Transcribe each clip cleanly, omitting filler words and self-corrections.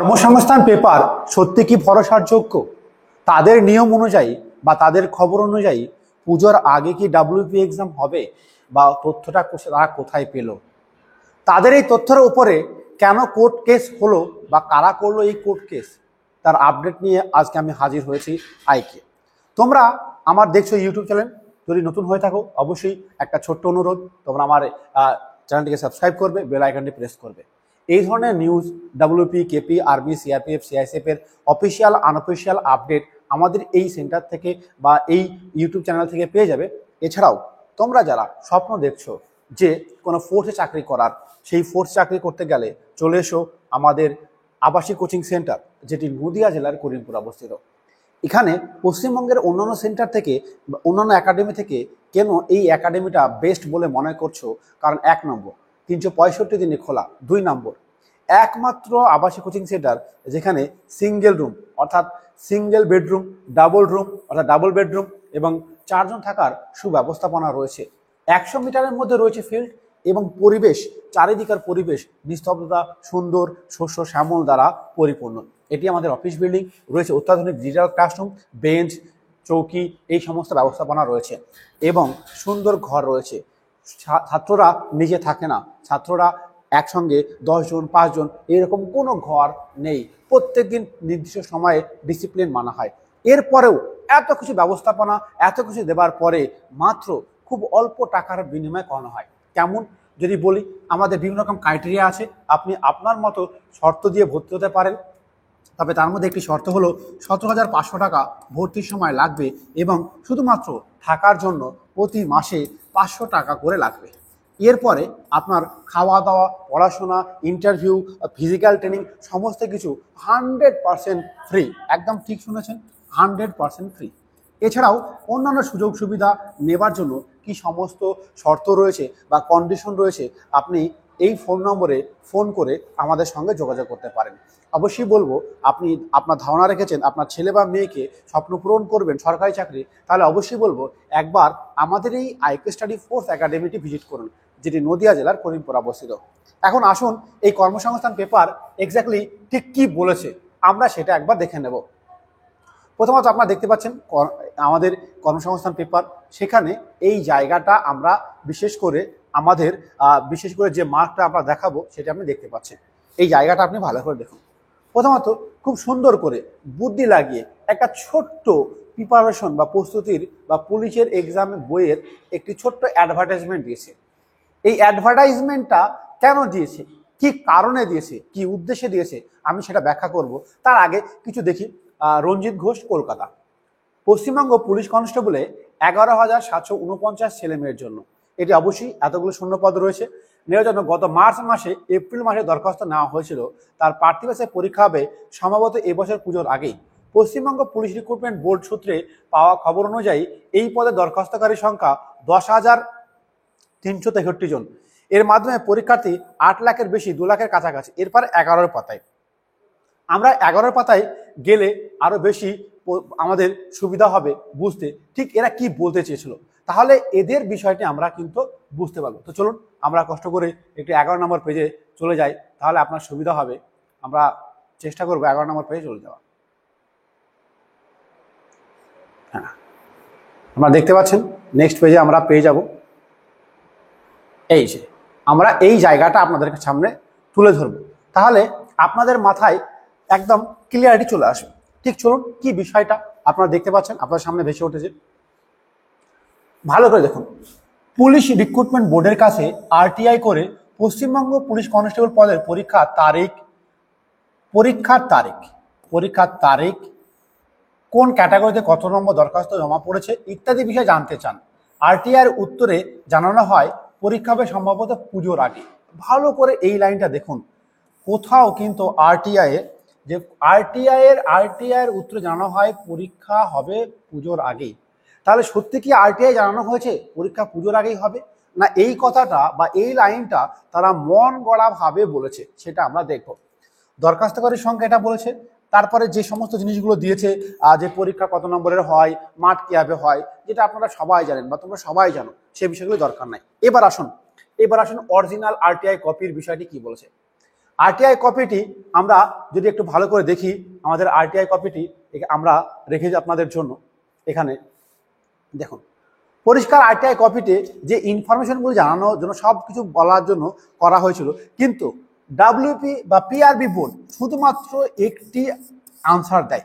কর্মসংস্থান পেপার সত্যি কি ভরসার যোগ্য? তাদের নিয়ম অনুযায়ী বা তাদের খবর অনুযায়ী পুজোর আগে কি ডাব্লিউপি এক্সাম হবে, বা তথ্যটা তারা কোথায় পেল? তাদের এই তথ্যের উপরে কেন কোর্ট কেস হলো বা কারা করলো এই কোর্ট কেস, তার আপডেট নিয়ে আজকে আমি হাজির হয়েছি আইকে। তোমরা আমার দেখছো ইউটিউব চ্যানেল, যদি নতুন হয়ে থাকো অবশ্যই একটা ছোট্ট অনুরোধ, তোমরা আমার চ্যানেলটিকে সাবস্ক্রাইব করবে, বেল আইকনটি প্রেস করবে। এই ধরনের news, WP, KP, army, CRPF, CISF এর অফিসিয়াল আনঅফিসিয়াল আপডেট আমাদের এই সেন্টার থেকে বা এই ইউটিউব চ্যানেল থেকে পেয়ে যাবে। এছাড়াও তোমরা যারা স্বপ্ন দেখছো যে কোনো ফোর্সে চাকরি করার, সেই ফোর্স চাকরি করতে গেলে চলে এসো আমাদের আবাসিক কোচিং সেন্টার, যেটি নদিয়া জেলার করিমপুর অবস্থিত। এখানে পশ্চিমবঙ্গের অন্যান্য সেন্টার থেকে, অন্যান্য একাডেমি থেকে কেন এই একাডেমিটা বেস্ট বলে মনে করছো? কারণ 1 নম্বর 365 দিনে খোলা, 2 নম্বর একমাত্র আবাসিক কোচিং সেন্টার যেখানে সিঙ্গেল রুম অর্থাৎ সিঙ্গেল বেডরুম, ডাবল রুম অর্থাৎ ডাবল বেডরুম এবং 4 জন থাকার সুব্যবস্থাপনা রয়েছে। 100 মিটারের মধ্যে রয়েছে ফিল্ড এবং পরিবেশ, চারিদিকের পরিবেশ নিস্তব্ধতা, সুন্দর শস্য শ্যামল দ্বারা পরিপূর্ণ। এটি আমাদের অফিস বিল্ডিং, রয়েছে অত্যাধুনিক ডিজিটাল ক্লাসরুম, বেঞ্চ, চৌকি, এই সমস্ত ব্যবস্থাপনা রয়েছে এবং সুন্দর ঘর রয়েছে। ছাত্ররা নিজে থাকে না, ছাত্ররা একসঙ্গে 10 জন 5 জন এরকম কোনো ঘর নেই। প্রত্যেক দিন নির্দিষ্ট সময়ে ডিসিপ্লিন মানা হয়। এরপরেও এত কিছু ব্যবস্থাপনা, এত কিছু দেবার পরে মাত্র খুব অল্প টাকার বিনিময় করানো হয়। কেমন যদি বলি, আমাদের বিভিন্ন রকম ক্রাইটেরিয়া আছে। আপনি আপনার মতো শর্ত দিয়ে ভর্তি হতে পারেন, তবে তার মধ্যে একটি শর্ত হলো 17,500 টাকা ভর্তির সময় লাগবে এবং শুধুমাত্র থাকার জন্য প্রতি মাসে 500 টাকা করে লাগবে। এরপরে আপনার খাওয়া দাওয়া, পড়াশোনা, ইন্টারভিউ, ফিজিক্যাল ট্রেনিং সমস্ত কিছু 100% ফ্রি। একদম ঠিক শুনেছেন, 100% ফ্রি। এছাড়াও অন্যান্য সুযোগ সুবিধা নেবার জন্য কি সমস্ত শর্ত রয়েছে বা কন্ডিশন রয়েছে, আপনি এই ফোন নম্বরে ফোন করে আমাদের সঙ্গে যোগাযোগ করতে পারেন। অবশ্যই বলবো, আপনি আপনার ধারণা রেখেছেন আপনার ছেলে বা মেয়েকে স্বপ্ন পূরণ করবেন সরকারি চাকরি, তাহলে অবশ্যই বলবো একবার আমাদের এই আইকে স্টাডি ফোর্স একাডেমিটি ভিজিট করুন, যেটি নদিয়া জেলার করিমপুর অবস্থিত। এখন আসুন এই কর্মসংস্থান পেপার এক্স্যাক্টলি ঠিক কি বলেছে আমরা সেটা একবার দেখে নেব। প্রথমত আপনারা দেখতে পাচ্ছেন আমাদের কর্মসংস্থান পেপার, সেখানে এই জায়গাটা আমরা বিশেষ করে যে মার্কটা আমরা দেখাবো সেটা আপনি দেখতে পাচ্ছেন। এই জায়গাটা আপনি ভালো করে দেখুন। প্রথমত খুব সুন্দর করে বুদ্ধি লাগিয়ে একটা ছোট্ট প্রিপারেশন বা প্রস্তুতির বা পুলিশের এক্সামে বইয়ের একটি ছোট্ট অ্যাডভার্টাইজমেন্ট দিয়েছে। এই অ্যাডভার্টাইজমেন্টটা কেন দিয়েছে, কি কারণে দিয়েছে, কি উদ্দেশ্যে দিয়েছে, আমি সেটা ব্যাখ্যা করব। তার আগে কিছু দেখি। রঞ্জিত ঘোষ, কলকাতা। পশ্চিমবঙ্গ পুলিশ কনস্টেবলে 11,749 ছেলে মেয়ের জন্য, এটি অবশ্যই এতগুলো শূন্যপদ রয়েছে, নেওয়ার জন্য গত এপ্রিল মাসে দরখাস্ত নেওয়া হয়েছিল। তার প্রার্থী বাছাই পরীক্ষা হবে সম্ভবত এবছর পুজোর আগেই। পশ্চিমবঙ্গ পুলিশ রিক্রুটমেন্ট বোর্ড সূত্রে পাওয়া খবর অনুযায়ী এই পদে দরখাস্তকারীর সংখ্যা 10,363 জন। এর মাধ্যমে পরীক্ষার্থী 8 লাখের বেশি, 2 লাখের কাছাকাছি। এরপর 11 পাতায়, আমরা 11 পাতায় গেলে আরো বেশি আমাদের সুবিধা হবে বুঝতে ঠিক এরা কি বলতে চেয়েছিল, তাহলে এদের বিষয়টি আমরা কিন্তু বুঝতে পারবো। তো চলুন আমরা কষ্ট করে একটু 11 নম্বর পেজে চলে যাই, তাহলে আপনার সুবিধা হবে। আমরা চেষ্টা করবো 11 নম্বর পেজে চলে যাওয়া। হ্যাঁ, আপনারা দেখতে পাচ্ছেন নেক্সট পেজে আমরা পেয়ে যাব। এই যে আমরা এই জায়গাটা আপনাদের সামনে তুলে ধরবো, তাহলে আপনাদের মাথায় একদম ক্লিয়ারিটি চলে আসবে। ঠিক চলুন, কি বিষয়টা আপনারা দেখতে পাচ্ছেন আপনার সামনে ভেসে উঠেছে, ভালো করে দেখুন। পুলিশ রিক্রুটমেন্ট বোর্ডের কাছে আরটিআই করে পশ্চিমবঙ্গ পুলিশ কনস্টেবল পদের পরীক্ষার তারিখ, কোন ক্যাটাগরিতে কত নম্বর দরখাস্ত জমা পড়েছে ইত্যাদি বিষয়ে জানতে চান। আরটিআই এর উত্তরে জানানো হয় পরীক্ষা হবে সম্ভবত পুজোর আগে। ভালো করে এই লাইনটা দেখুন, কোথাও কিন্তু আরটিআই এর উত্তরে জানানো হয় পরীক্ষা হবে পুজোর আগেই। তাহলে সত্যি কি আরটিআই জানানো হয়েছে পরীক্ষা পুজোর আগেই হবে, না এই কথাটা বা এই লাইনটা তারা মন গড়া ভাবে বলেছে, সেটা আমরা দেখব। দরখাস্তকারীর সংখ্যা এটা বলেছে, তারপরে যে সমস্ত জিনিসগুলো দিয়েছে, যে পরীক্ষা কত নম্বরের হয়, মাঠ কিভাবে হয়, যেটা আপনারা সবাই জানেন বা তোমরা সবাই জানো, সে বিষয়গুলো দরকার নাই। এবার আসুন অরিজিনাল আরটিআই কপির বিষয়টি কি বলেছে। আরটিআই কপিটি আমরা যদি একটু ভালো করে দেখি, আমাদের আরটিআই কপিটি আমরা রেখেছি আপনাদের জন্য। এখানে দেখুন, পরিষ্কার আরটিআই কপিতে যে ইনফরমেশনগুলো জানানোর জন্য সব কিছু বলার জন্য করা হয়েছিল, কিন্তু ডাব্লিউপি বা পিআরবি বোর্ড শুধুমাত্র একটি আনসার দেয়,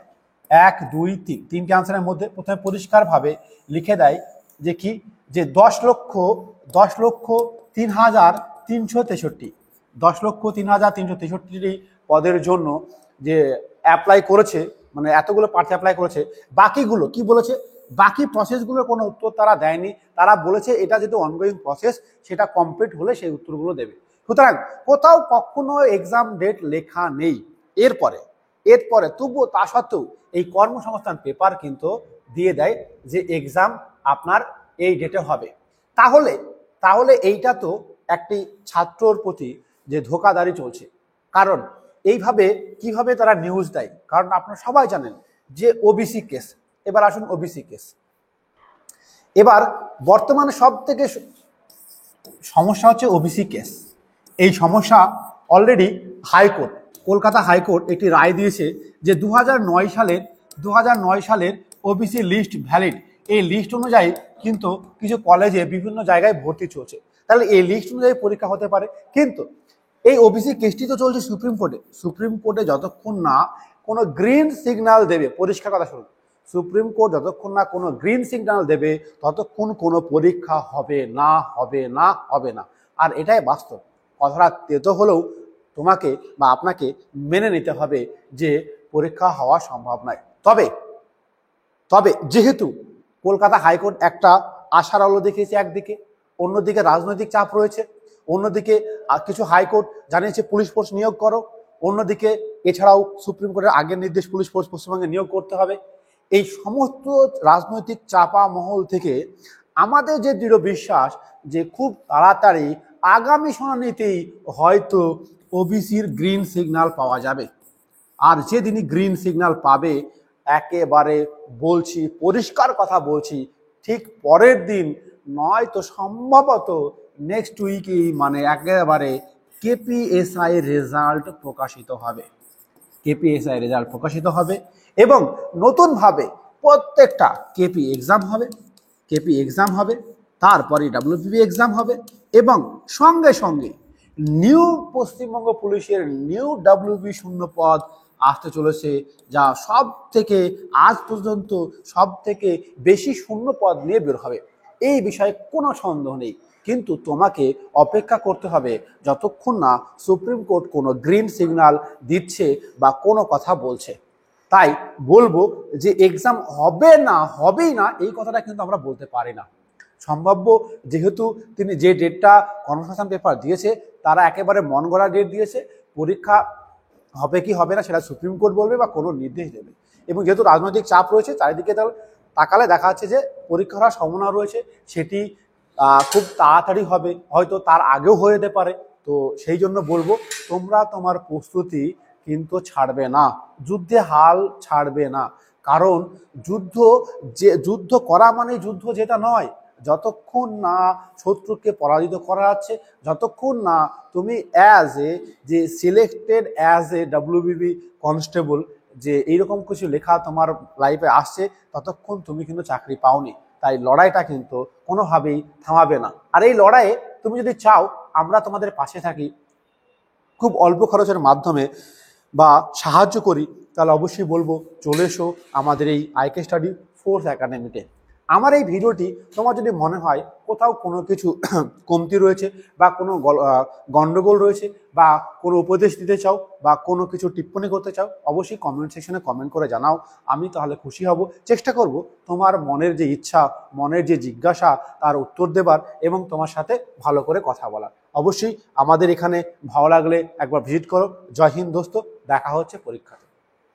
1, 2, 3 তিনটি আনসারের মধ্যে প্রথমে পরিষ্কারভাবে লিখে দেয় যে কি, যে 10,03,363 10,03,363 পদের জন্য যে অ্যাপ্লাই করেছে, মানে এতগুলো প্রার্থী অ্যাপ্লাই করেছে। বাকিগুলো কি বলেছে, বাকি প্রসেসগুলোর কোনো উত্তর তারা দেয়নি। তারা বলেছে এটা যেহেতু অনগোয়িং প্রসেস, সেটা কমপ্লিট হলে সেই উত্তরগুলো দেবে। সুতরাং কোথাও কখনো এক্সাম ডেট লেখা নেই। এরপরে তবুও তা সত্ত্বেও এই কর্মসংস্থান পেপার কিন্তু দিয়ে দেয় যে এক্সাম আপনার এই ডেটে হবে। তাহলে এইটা তো একটি ছাত্রর প্রতি যে ধোঁকাদারি চলছে। কারণ এইভাবে কিভাবে তারা নিউজ দেয়, কারণ আপনারা সবাই জানেন যে ওবিসি কেস। এবার আসুন ওবিসি কেস। এবার বর্তমানে সব থেকে সমস্যা হচ্ছে ওবিসি কেস। এই সমস্যা অলরেডি হাইকোর্ট, কলকাতা হাইকোর্ট একটি রায় দিয়েছে যে 2009 সালের ওবিসি লিস্ট ভ্যালিড। এই লিস্ট অনুযায়ী কিন্তু কিছু কলেজে বিভিন্ন জায়গায় ভর্তি চলছে, তাহলে এই লিস্ট অনুযায়ী পরীক্ষা হতে পারে। কিন্তু এই ওবিসি কেসটি তো চলছে সুপ্রিম কোর্টে যতক্ষণ না কোনো গ্রিন সিগন্যাল দেবে, পরিষ্কার কথা শুনুন, সুপ্রিম কোর্ট যতক্ষণ না কোনো গ্রিন সিগন্যাল দেবে ততক্ষণ কোনো পরীক্ষা হবে না। আর এটাই বাস্তব। কথাটা তেতো হলেও তোমাকে বা আপনাকে মেনে নিতে হবে যে পরীক্ষা হওয়া সম্ভব নয়। তবে যেহেতু কলকাতা হাইকোর্ট একটা আশার আলো দেখিয়েছে একদিকে, অন্যদিকে রাজনৈতিক চাপ রয়েছে, অন্যদিকে কিছু হাইকোর্ট জানিয়েছে পুলিশ ফোর্স নিয়োগ করো, অন্যদিকে এছাড়াও সুপ্রিম কোর্টের আগের নির্দেশ পুলিশ ফোর্স পশ্চিমবঙ্গে নিয়োগ করতে হবে। এই সমস্ত রাজনৈতিক চাপা মহল থেকে আমাদের যে দৃঢ় বিশ্বাস যে খুব তাড়াতাড়ি আগামী শুনানিতেই হয়তো ওবিসির গ্রিন সিগন্যাল পাওয়া যাবে। আর যেদিনই গ্রিন সিগন্যাল পাবে, একেবারে বলছি, পরিষ্কার কথা বলছি, ঠিক পরের দিন নয়তো সম্ভবত নেক্সট উইকেই, মানে একেবারে কেপিএসআই রেজাল্ট প্রকাশিত হবে এবং নতুনভাবে প্রত্যেকটা কেপি এক্সাম হবে, তারপরে ডাব্লিউপিপি এক্সাম হবে এবং সঙ্গে সঙ্গে নিউ পশ্চিমবঙ্গ পুলিশের নিউ ডাব্লিউপি শূন্য পদ আসতে চলেছে, যা সব থেকে আজ পর্যন্ত সব থেকে বেশি শূন্য পদ নিয়ে বের হবে। এই বিষয়ে কোনো সন্দেহ নেই, কিন্তু তোমাকে অপেক্ষা করতে হবে যতক্ষণ না সুপ্রিম কোর্ট কোনো গ্রিন সিগন্যাল দিচ্ছে বা কোনো কথা বলছে। তাই বলবো যে এক্সাম হবেই না এই কথাটা কিন্তু আমরা বলতে পারি না। সম্ভাব্য, যেহেতু তিনি যে ডেটটা কর্মসংস্থান পেপার দিয়েছে তারা একেবারে মন গড়া ডেট দিয়েছে, পরীক্ষা হবে কি হবে না সেটা সুপ্রিম কোর্ট বলবে বা কোনো নির্দেশ দেবে। এবং যেহেতু রাজনৈতিক চাপ রয়েছে চারিদিকে, তাকালে দেখা যাচ্ছে যে পরীক্ষা হওয়ার সম্ভাবনা রয়েছে, সেটি খুব তাড়াতাড়ি হবে, হয়তো তার আগেও হয়ে যেতে পারে। তো সেই জন্য বলবো, তোমরা তোমার প্রস্তুতি কিন্তু ছাড়বে না, যুদ্ধে হাল ছাড়বে না। কারণ যুদ্ধ করা মানে যুদ্ধ যেটা নয়, যতক্ষণ না শত্রুকে পরাজিত করা যাচ্ছে, যতক্ষণ না তুমি selected as a WBP constable যে এইরকম কিছু লেখা তোমার লাইফে আসছে, ততক্ষণ তুমি কিন্তু চাকরি পাওনি। তাই লড়াইটা কিন্তু কোনোভাবেই থামাবে না। আর এই লড়াইয়ে তুমি যদি চাও আমরা তোমাদের পাশে থাকি, খুব অল্প খরচের মাধ্যমে বা সাহায্য করি, তাহলে অবশ্যই বলবো চলে এসো আমাদের এই আইকে স্টাডি ফোর্স একাডেমিতে। আমার এই ভিডিওটি তোমার যদি মনে হয় কোথাও কোনো কিছু কমতি রয়েছে বা কোনো গন্ডগোল রয়েছে বা কোনো উপদেশ দিতে চাও বা কোনো কিছু টিপ্পণী করতে চাও, অবশ্যই কমেন্ট সেকশনে কমেন্ট করে জানাও। আমি তাহলে খুশি হব, চেষ্টা করব তোমার মনের যে ইচ্ছা, মনের যে জিজ্ঞাসা তার উত্তর দেবার এবং তোমার সাথে ভালো করে কথা বলার। অবশ্যই আমাদের এখানে ভালো লাগলে একবার ভিজিট করো। জয় হিন্দ দোস্ত, দেখা হচ্ছে পরীক্ষাতে।